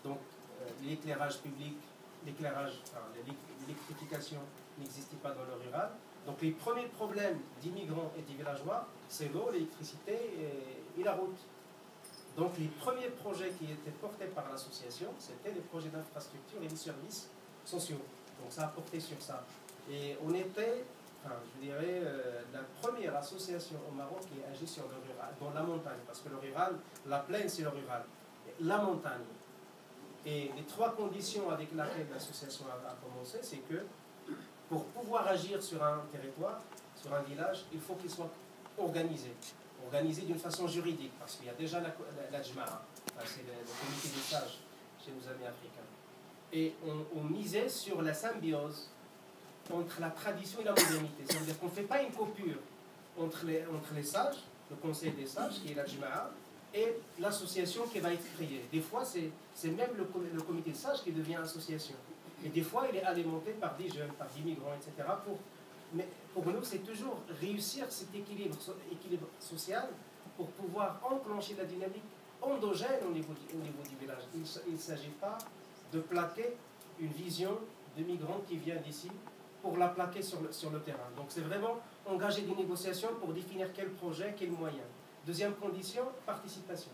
Donc l'éclairage public, l'électrification n'existait pas dans le rural. Donc les premiers problèmes d'immigrants et des villageois, c'est l'eau, l'électricité et la route. Donc les premiers projets qui étaient portés par l'association, c'était des projets d'infrastructure et des services sociaux. Donc ça a porté sur ça. Et on était, je dirais, la première association au Maroc qui agit sur le rural, dans la montagne. Parce que le rural, la plaine c'est le rural. La montagne. Et les trois conditions avec lesquelles l'association a commencé, c'est que pour pouvoir agir sur un territoire, sur un village, il faut qu'il soit organisé. Organisé d'une façon juridique, parce qu'il y a déjà la Jma'a, c'est le comité des sages chez nos amis africains. Et on misait sur la symbiose entre la tradition et la modernité. C'est-à-dire qu'on ne fait pas une coupure entre les sages, le conseil des sages, qui est la Jma'a, et l'association qui va être créée. Des fois, c'est même le comité des sages qui devient association. Et des fois, il est alimenté par des jeunes, par des migrants, etc. Mais pour nous, c'est toujours réussir cet équilibre social pour pouvoir enclencher la dynamique endogène au niveau du village. Il ne s'agit pas de plaquer une vision de migrants qui vient d'ici pour la plaquer sur le terrain. Donc c'est vraiment engager des négociations pour définir quel projet, quels moyens. Deuxième condition, participation.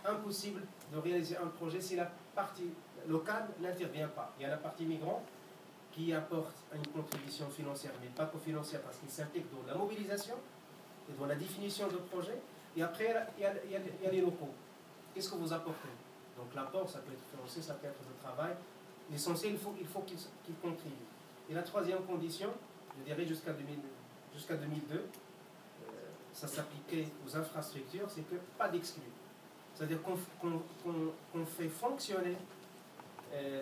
Impossible de réaliser un projet si la partie locale n'intervient pas. Il y a la partie migrant qui apporte une contribution financière, mais pas co-financière, parce qu'il s'implique dans la mobilisation et dans la définition de projet. Et après, il y a les locaux. Qu'est-ce que vous apportez? Donc l'apport, ça peut être financier, ça peut être de travail. L'essentiel, il faut qu'il contribue. Et la troisième condition, je dirais jusqu'à 2002, ça s'appliquait aux infrastructures, c'est que pas d'exclus. C'est-à-dire qu'on fait fonctionner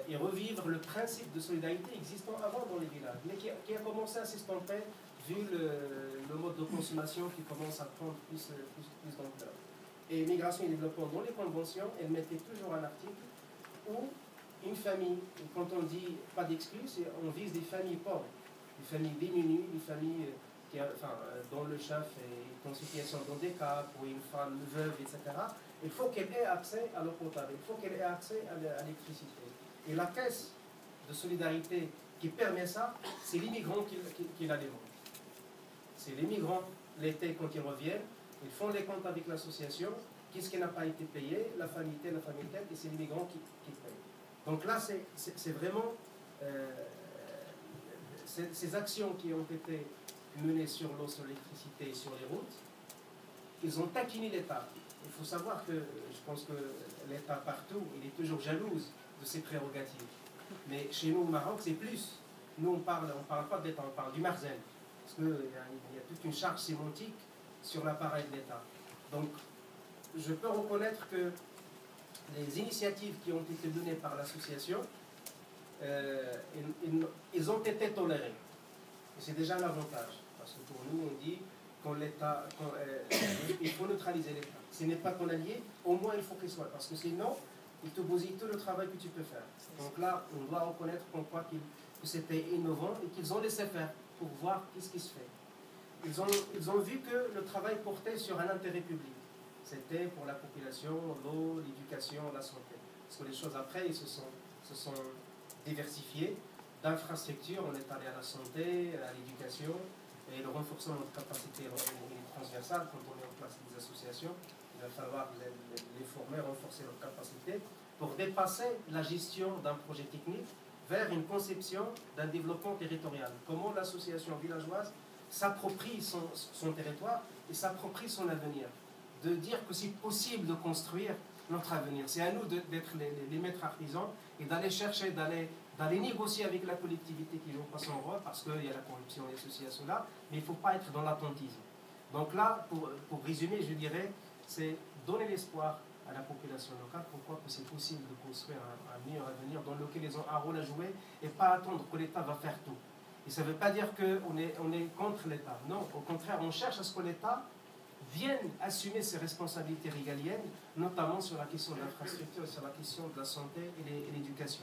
et revivre le principe de solidarité existant avant dans les villages, mais qui a commencé à s'estomper vu le mode de consommation qui commence à prendre plus d'ampleur. Et Migration et Développement, dans les conventions, elle mettait toujours un article où une famille, quand on dit pas d'exclus, on vise des familles pauvres, des familles démunies, des familles dont le chef est en situation de handicap, ou une femme veuve, etc. Il faut qu'elle ait accès à l'eau potable, il faut qu'elle ait accès à l'électricité. Et la caisse de solidarité qui permet ça, c'est les migrants qui la demandent. C'est les migrants, l'été, quand ils reviennent, ils font les comptes avec l'association, qu'est-ce qui n'a pas été payé, la famille telle, et c'est les migrants qui payent. Donc là, c'est vraiment ces actions qui ont été menées sur l'eau, sur l'électricité et sur les routes, ils ont taquiné l'État. Il faut savoir que je pense que l'État partout, il est toujours jalouse de ses prérogatives. Mais chez nous au Maroc, c'est plus. Nous, on parle pas de l'État, on parle du Marzen. Parce qu'il y a toute une charge sémantique sur l'appareil de l'État. Donc, je peux reconnaître que les initiatives qui ont été données par l'association, ils ont été tolérées. Et c'est déjà un avantage. Parce que pour nous, on dit quand l'État, il faut neutraliser l'État. Ce n'est pas ton allié, au moins il faut qu'il soit. Parce que sinon, il te bousille tout le travail que tu peux faire. Donc là, on doit reconnaître qu'on croit que c'était innovant et qu'ils ont laissé faire pour voir qu'est-ce qui se fait. Ils ont vu que le travail portait sur un intérêt public. C'était pour la population, l'eau, l'éducation, la santé. Parce que les choses après, se sont diversifiées. D'infrastructures, on est allé à la santé, à l'éducation, et le renforcement de notre capacité est transversal. Quand on met en place des associations, il va falloir les former, renforcer leur capacité pour dépasser la gestion d'un projet technique vers une conception d'un développement territorial. Comment l'association villageoise s'approprie son territoire et s'approprie son avenir. De dire que c'est possible de construire notre avenir. C'est à nous d'être les maîtres artisans et d'aller chercher, d'aller négocier avec la collectivité qui joue pas son rôle, parce qu'il y a la corruption et ceci et cela, mais il ne faut pas être dans l'attentisme. Donc là, pour résumer, je dirais, c'est donner l'espoir à la population locale, pourquoi que c'est possible de construire un meilleur avenir dans lequel ils ont un rôle à jouer et pas attendre que l'État va faire tout. Et ça ne veut pas dire qu'on est contre l'État. Non, au contraire, on cherche à ce que l'État vienne assumer ses responsabilités régaliennes, notamment sur la question de l'infrastructure, sur la question de la santé et l'éducation.